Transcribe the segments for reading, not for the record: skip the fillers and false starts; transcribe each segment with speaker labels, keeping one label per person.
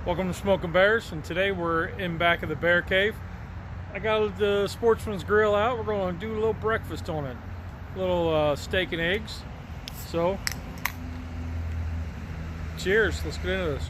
Speaker 1: Welcome to Smoking Bears, and today we're in back of the bear cave. I got the Sportsman's grill out. We're going to do a little breakfast on it, a little steak and eggs. So, cheers. Let's get into this.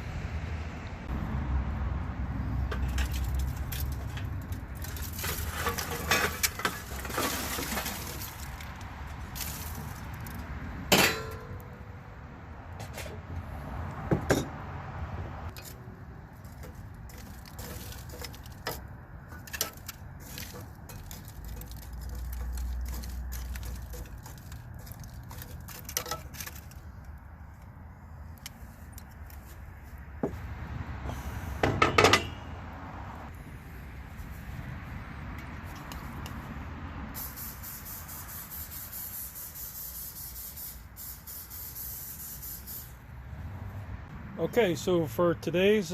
Speaker 1: Okay, so for today's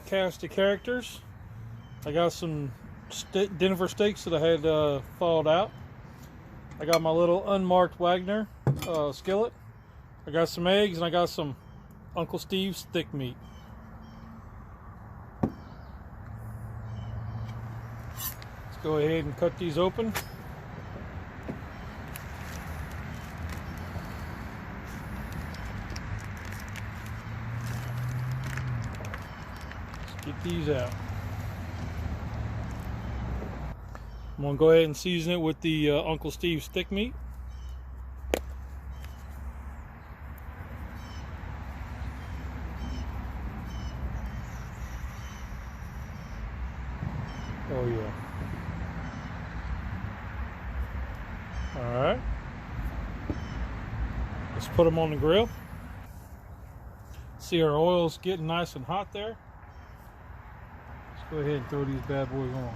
Speaker 1: cast of characters, I got some Denver steaks that I had thawed out. I got my little unmarked Wagner skillet. I got some eggs, and I got some Uncle Steve's thick meat. Let's go ahead and cut these open. Get these out. I'm going to go ahead and season it with the Uncle Steve's thick meat. Oh yeah. Alright. Let's put them on the grill. See, our oil's getting nice and hot there. Go ahead and throw these bad boys on.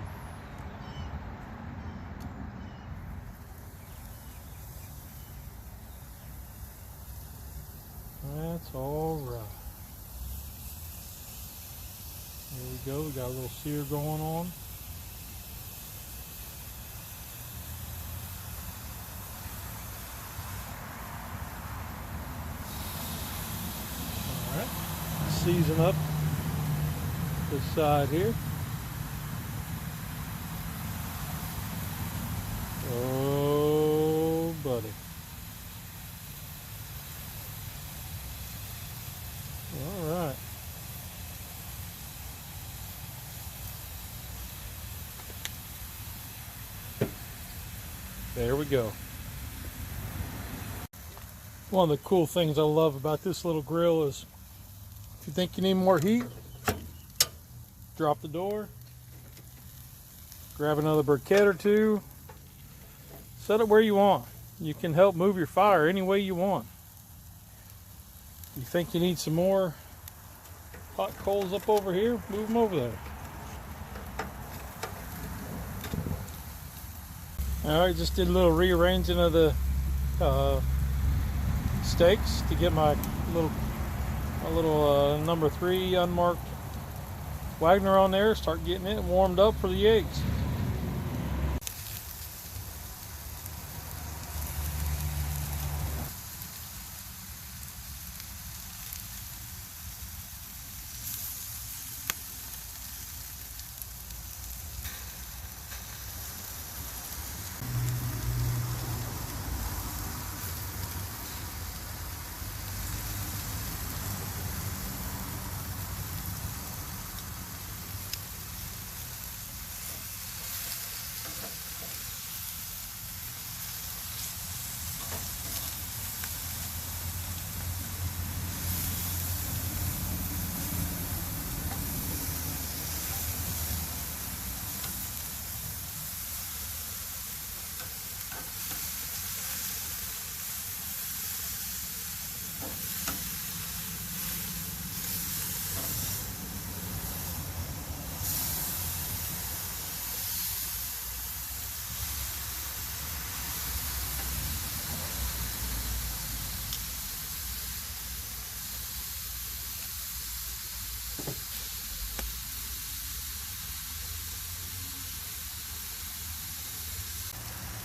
Speaker 1: That's all right. There we go. We got a little sear going on. All right. Season up this side here. Oh, buddy. All right. There we go. One of the cool things I love about this little grill is if you think you need more heat, drop the door, grab another briquette or two, set it where you want. You can help move your fire any way you want. You think you need some more hot coals up over here, move them over there. Alright, just did a little rearranging of the steaks to get my little number 3 unmarked Wagner on there. Start getting it warmed up for the eggs.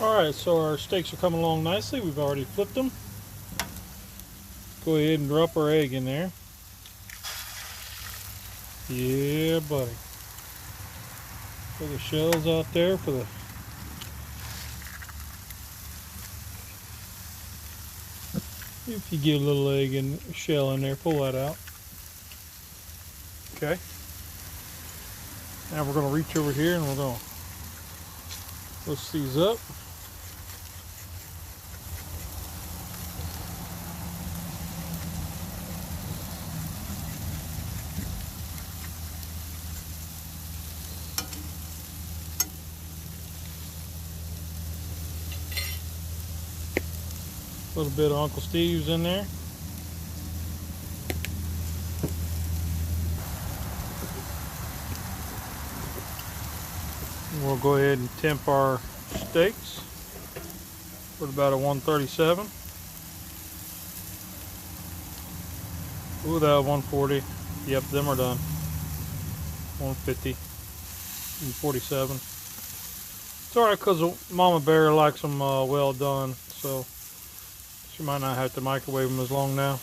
Speaker 1: Alright, so our steaks are coming along nicely. We've already flipped them. Go ahead and drop our egg in there. Yeah, buddy. Put the shells out there for the... If you get a little egg and shell in there, pull that out. Okay. Now we're going to reach over here and we're going to lift these up. A little bit of Uncle Steve's in there. And we'll go ahead and temp our steaks with about a 137. Ooh, that 140. Yep, them are done. 150 and 47. It's alright because Mama Bear likes them well done, so she might not have to microwave them as long now.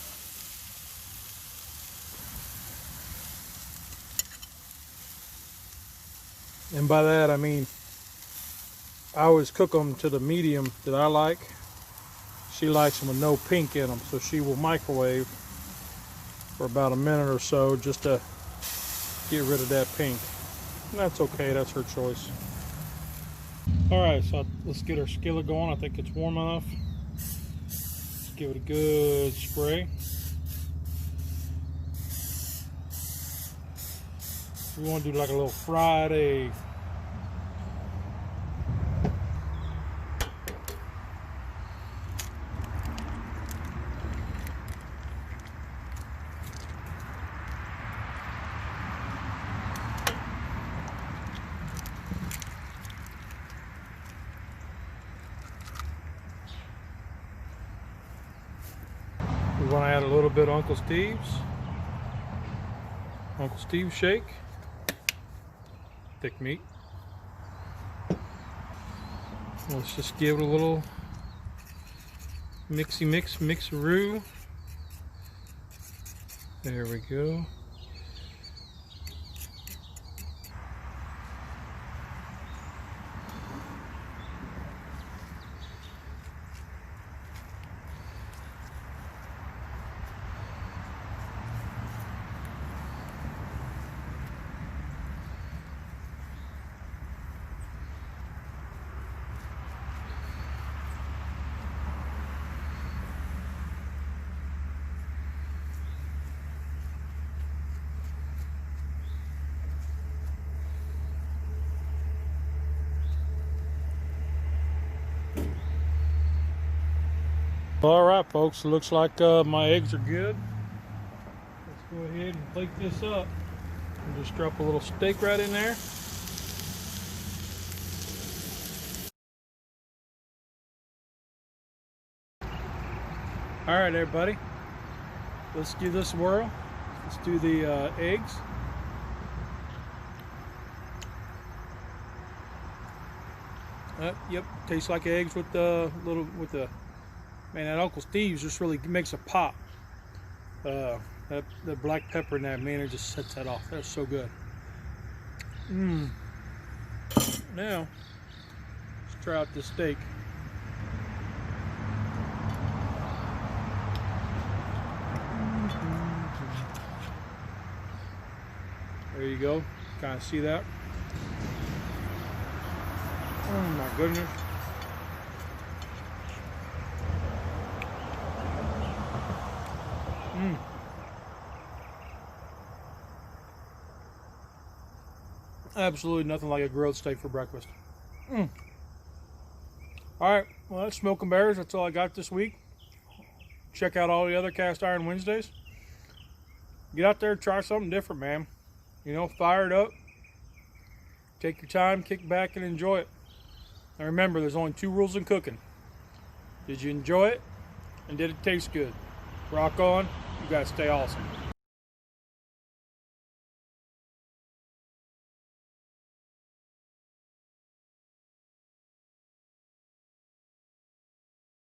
Speaker 1: And by that I mean I always cook them to the medium that I like. She likes them with no pink in them, so she will microwave for about a minute or so just to get rid of that pink. And that's okay, that's her choice. Alright, so let's get our skillet going. I think it's warm enough. Give it a good spray. We want to do like a little fried egg. We want to add a little bit of Uncle Steve's shake, thick meat. Let's just give it a little mixaroo. There we go. All right, folks, looks like my eggs are good. Let's go ahead and plate this up and just drop a little steak right in there. All right, everybody, let's give this a whirl. Let's do the eggs. Yep, tastes like eggs with the man, that Uncle Steve's just really makes a pop. The black pepper in that, man, it just sets that off. That's so good. Now, let's try out this steak. There you go. Kind of see that? Oh my goodness. Absolutely nothing like a grilled steak for breakfast. Alright, well, that's Smoking Bears. That's all I got this week. Check out all the other Cast Iron Wednesdays. Get out there and try something different, man. You know, fire it up. Take your time, kick back, and enjoy it. And remember, there's only 2 rules in cooking. Did you enjoy it? And did it taste good? Rock on. You guys stay awesome.